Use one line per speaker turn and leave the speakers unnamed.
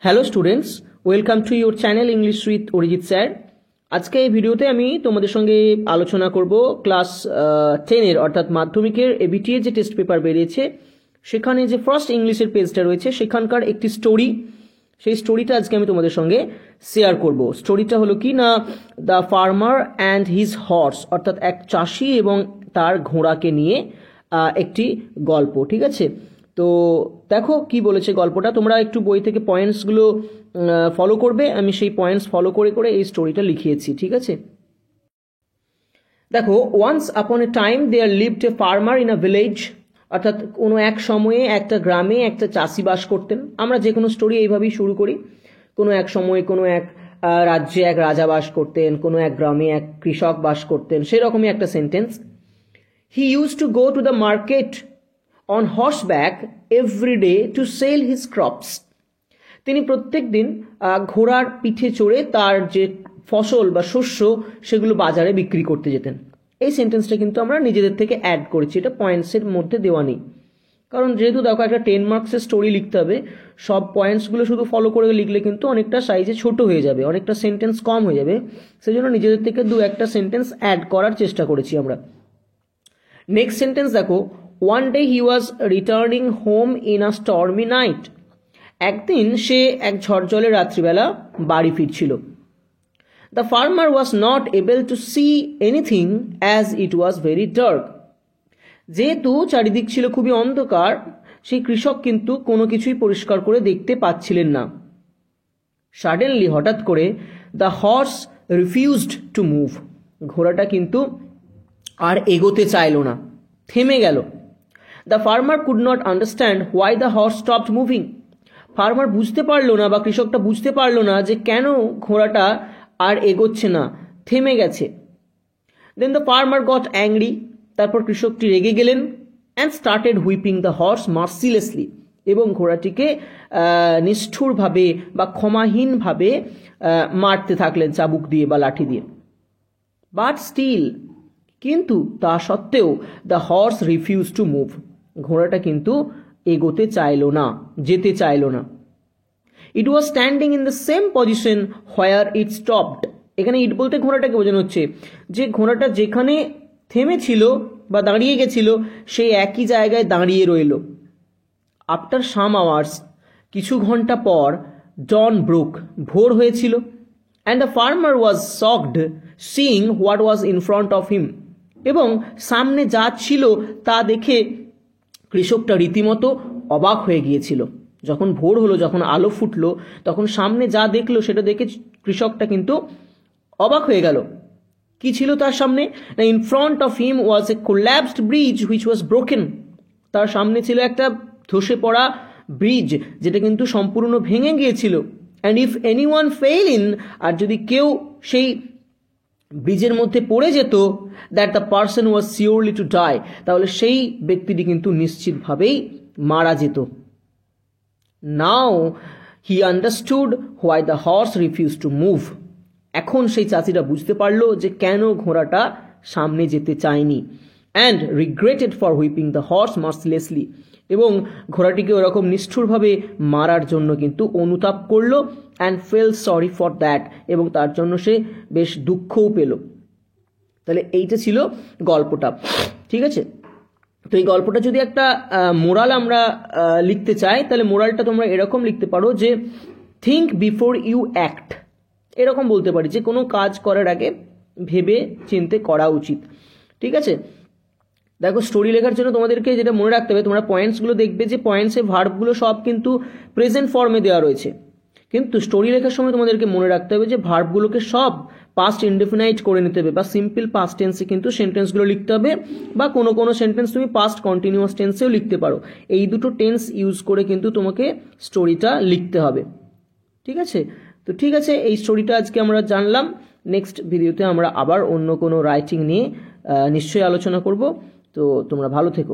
Hello students, welcome to your channel English with Arijit sir. আজকে এই ভিডিওতে আমি তোমাদের সঙ্গে আলোচনা করব ক্লাস 10-এর অর্থাৎ মাধ্যমিকের এবিটিএ যে টেস্ট পেপার বেরিয়েছে সেখানে যে ফার্স্ট ইংলিশের পেজটা রয়েছে সেখানকার একটি স্টোরি, সেই স্টোরিটা আজকে আমি তোমাদের সঙ্গে শেয়ার করব। স্টোরিটা হলো কি না, the farmer and his horse, অর্থাৎ এক চাষি এবং তার ঘোড়াকে নিয়ে একটি গল্প। ঠিক আছে, তো দেখো কি বলেছে গল্পটা, তোমরা একটু বই থেকে পয়েন্টসগুলো ফলো করবে। আমি সেই পয়েন্টস ফলো করে করে এই স্টোরিটা লিখিয়েছি। ঠিক আছে, দেখো, once upon a time there lived a farmer in a village, অর্থাৎ কোনো এক সময়ে একটা গ্রামে একটা চাষি বাস করতেন। আমরা যে কোনো স্টোরি এইভাবেই শুরু করি, কোনো এক সময়ে কোনো এক রাজ্যে এক রাজা বাস করতেন, কোনো এক গ্রামে এক কৃষক বাস করতেন, সেরকমই একটা sentence. He use to go to the market on horseback every day to sell his crops. তিনি প্রত্যেক দিন ঘোড়ার পিঠে চড়ে তার যে ফসল বা শস্য সেগুলো বাজারে বিক্রি করতে যেতেন। এই সেন্টেন্সটা কিন্তু আমরা নিজেদের থেকে অ্যাড করেছি, এটা পয়েন্টসের মধ্যে দেওয়া নেই, কারণ যেহেতু দেখো একটা 10 মার্কসের স্টোরি লিখতে হবে, সব পয়েন্টসগুলো শুধু ফলো করে লিখলে কিন্তু অনেকটা সাইজে ছোট হয়ে যাবে, অনেকটা সেন্টেন্স কম হয়ে যাবে। সেই জন্য নিজেদের থেকে দু একটা সেন্টেন্স অ্যাড করার চেষ্টা করেছি আমরা। নেক্সট সেন্টেন্স দেখো, one day he was returning home in a stormy night. একদিন সে এক ঝড়জলে রাত্রিবেলা বাড়ি ফিরছিল। The farmer was not able to see anything as it was very dark. যেহেতু চারিদিক ছিল খুবই অন্ধকার, সেই কৃষক কিন্তু কোনো কিছুই পরিষ্কার করে দেখতে পাচ্ছিলেন না। Suddenly, হঠাৎ করে, the horse refused to move. ঘোড়াটা কিন্তু আর এগোতে চাইল না, থেমে গেল। The farmer could not understand why the horse stopped moving. Farmer বুঝতে পারলো না বা কৃষকটা বুঝতে পারলো না যে কেন ঘোড়াটা আর এগোচ্ছে না, থেমে গেছে। Then the farmer got angry. তারপর কৃষকটি রেগে গেলেন and started whipping the horse mercilessly. এবং ঘোড়াটিকে নিষ্ঠুরভাবে বা ক্ষমাহীনভাবে মারতে থাকলেন চাবুক দিয়ে বা লাঠি দিয়ে। But still, কিন্তু তা সত্ত্বেও, the horse refused to move. ঘোড়াটা কিন্তু এগোতে চাইল না, যেতে চাইল না। It was standing in the same position where it stopped. এখানে ইট বলতে ঘোড়াটাকে বোঝানো হচ্ছে যে ঘোড়াটা যেখানে থেমেছিল বা দাঁড়িয়ে গেছিল সেই একই জায়গায় দাঁড়িয়ে রইল। After some hours, কিছু ঘন্টা পর, dawn broke, ভোর হয়েছিল, and the farmer was shocked seeing what was in front of him. এবং সামনে যা ছিল তা দেখে কৃষকটা রীতিমতো অবাক হয়ে গিয়েছিল। যখন ভোর হলো, যখন আলো ফুটলো, তখন সামনে যা দেখলো সেটা দেখে কৃষকটা কিন্তু অবাক হয়ে গেল। কি ছিল তার সামনে? না, in front of him was A collapsed bridge which was broken. তার সামনে ছিল একটা ধসে পড়া ব্রিজ, যেটা কিন্তু সম্পূর্ণ ভেঙে গিয়েছিল। And if anyone fell in, আর যদি কেউ সেই ব্রিজের মধ্যে পড়ে যেত, that the person was surely to die, তাহলে সেই ব্যক্তিটি কিন্তু নিশ্চিতভাবেই মারা যেত। Now he understood why the horse refuse to move. এখন সেই চাষিটা বুঝতে পারলো যে কেন ঘোড়াটা সামনে যেতে চায়নি। And regretted for whipping the horse mercilessly, এবং ঘোড়াটিকে ওরকম নিষ্ঠুরভাবে মারার জন্য কিন্তু অনুতাপ করলো। And fail sorry for that, এবং তার জন্য সে বেশ দুঃখও পেল। তাহলে এইটা ছিল গল্পটা। ঠিক আছে, তো এই গল্পটা যদি একটা মোরাল আমরা লিখতে চাই, তাহলে মোরালটা তোমরা এরকম লিখতে পারো যে থিঙ্ক বিফোর ইউ অ্যাক্ট। এরকম বলতে পারি যে কোনো কাজ করার আগে ভেবে চিন্তে করা উচিত। ঠিক আছে, দেখো, স্টোরি লেখার জন্য তোমাদেরকে যেটা মনে রাখতে হবে, তোমরা পয়েন্টসগুলো দেখবে যে পয়েন্টসে ভার্বগুলো সব কিন্তু প্রেজেন্ট ফর্মে দেওয়া রয়েছে, কিন্তু স্টোরি লেখার সময় তোমাদেরকে মনে রাখতে হবে যে ভার্বগুলোকে সব পাস্ট ইনডেফিনাইট করে নিতে হবে, বা সিম্পল পাস্ট টেন্সে কিন্তু সেন্টেন্সগুলো লিখতে হবে, বা কোনো কোনো সেন্টেন্স তুমি পাস্ট কন্টিনিউয়াস টেন্সেও লিখতে পারো। এই দুটো টেন্স ইউজ করে কিন্তু তোমাকে স্টোরিটা লিখতে হবে। ঠিক আছে, তো ঠিক আছে, এই স্টোরিটা আজকে আমরা জানলাম। নেক্সট ভিডিওতে আমরা আবার অন্য কোনো রাইটিং নিয়ে নিশ্চয়ই আলোচনা করব। তো তোমরা ভালো থেকো।